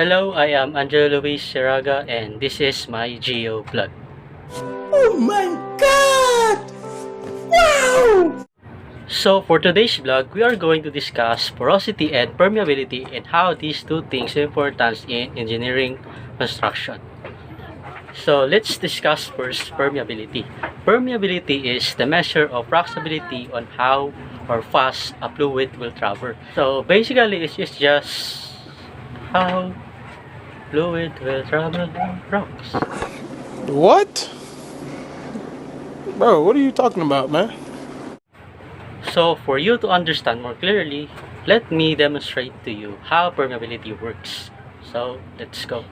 Hello, I am Angelo Luis Seraga and this is my Geo vlog. Oh my god! Wow! So for today's vlog, we are going to discuss porosity and permeability and how these two things are important in engineering construction. So let's discuss first permeability. Permeability is the measure of flexibility on how or fast a fluid will travel. So basically it's just how fluid will travel on rocks. What? Bro, what are you talking about, man? So for you to understand more clearly, let me demonstrate to you how permeability works. So let's go.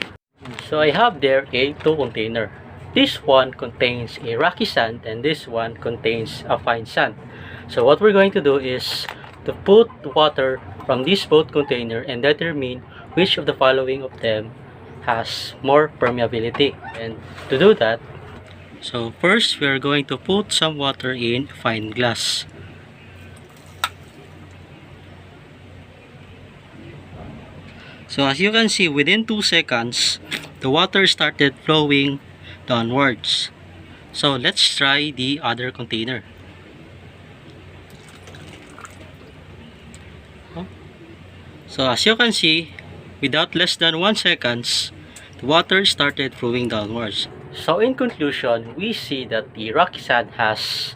So I have there a two container. This one contains a rocky sand and this one contains a fine sand. So what we're going to do is to put water from this both container and determine which of the following of them has more permeability. And to do that, so first we're going to put some water in fine glass. So as you can see, within 2 seconds, the water started flowing downwards. So let's try the other container. So as you can see, without less than 1 seconds, the water started flowing downwards. So in conclusion, we see that the rocky sand has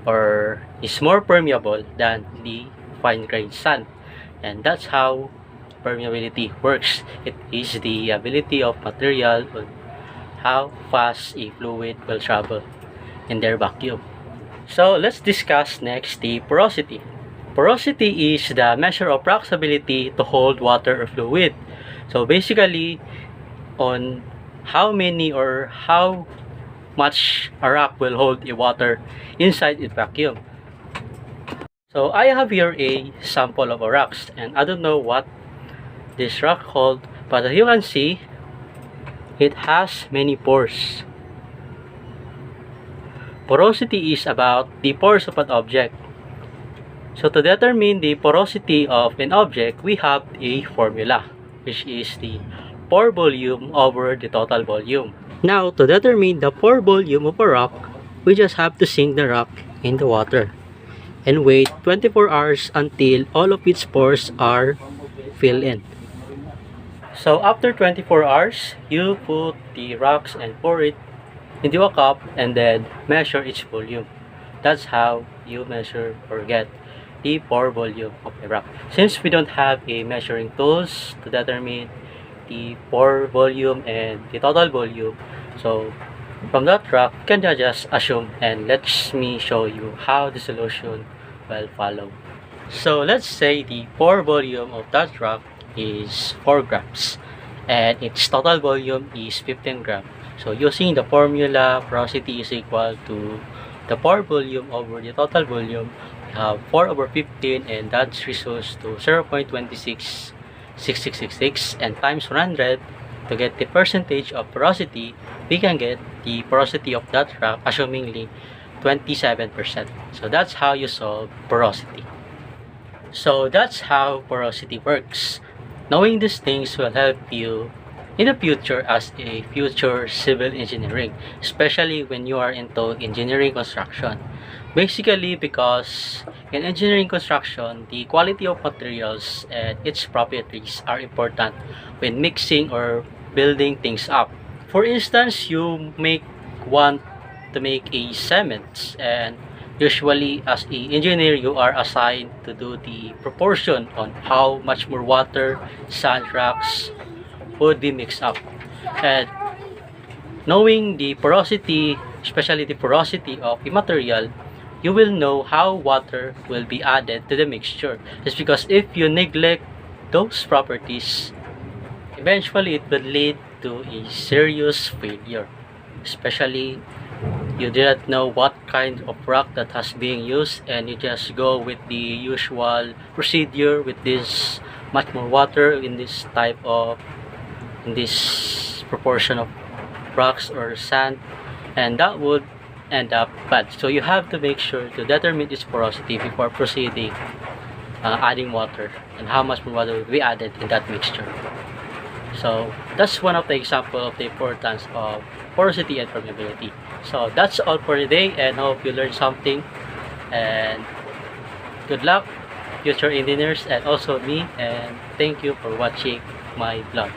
or is more permeable than the fine grained sand, and that's how permeability works. It is the ability of material on how fast a fluid will travel in their vacuum. So let's discuss next the porosity. Porosity is the measure of rock's ability to hold water or fluid. So basically on how many or how much a rock will hold a water inside its vacuum. So I have here a sample of a rocks, and I don't know what this rock hold, but as you can see, it has many pores. Porosity is about the pores of an object. So to determine the porosity of an object, we have a formula, which is the pore volume over the total volume. Now, to determine the pore volume of a rock, we just have to sink the rock in the water and wait 24 hours until all of its pores are filled in. So after 24 hours, you put the rocks and pour it into a cup and then measure its volume. That's how you measure or get the pore volume of a rock. Since we don't have a measuring tools to determine the pore volume and the total volume, so from that rock, you can just assume, and let me show you how the solution will follow. So let's say the pore volume of that rock is 4 grams and its total volume is 15 grams. So using the formula, porosity is equal to the pore volume over the total volume. We have 4 over 15, and that results to 0.266666, and times 100 to get the percentage of porosity. We can get the porosity of that rock assumingly 27%. So that's how you solve porosity. So that's how porosity works. Knowing these things will help you in the future as a future civil engineering, especially when you are into engineering construction. Basically because in engineering construction, the quality of materials and its properties are important when mixing or building things up. For instance, you want to make a cement, and usually as an engineer you are assigned to do the proportion on how much more water, sand, rocks would be mixed up. And knowing the porosity, especially the porosity of a material, you will know how water will be added to the mixture. It's because if you neglect those properties, eventually it will lead to a serious failure, especially you didn't know what kind of rock that has being used and you just go with the usual procedure with this much more water in this proportion of rocks or sand, and that would end up bad. So you have to make sure to determine its porosity before proceeding adding water and how much more water will be added in that mixture. So that's one of the example of the importance of porosity and permeability. So that's all for today, and hope you learned something, and good luck future engineers and also me, and thank you for watching my vlog.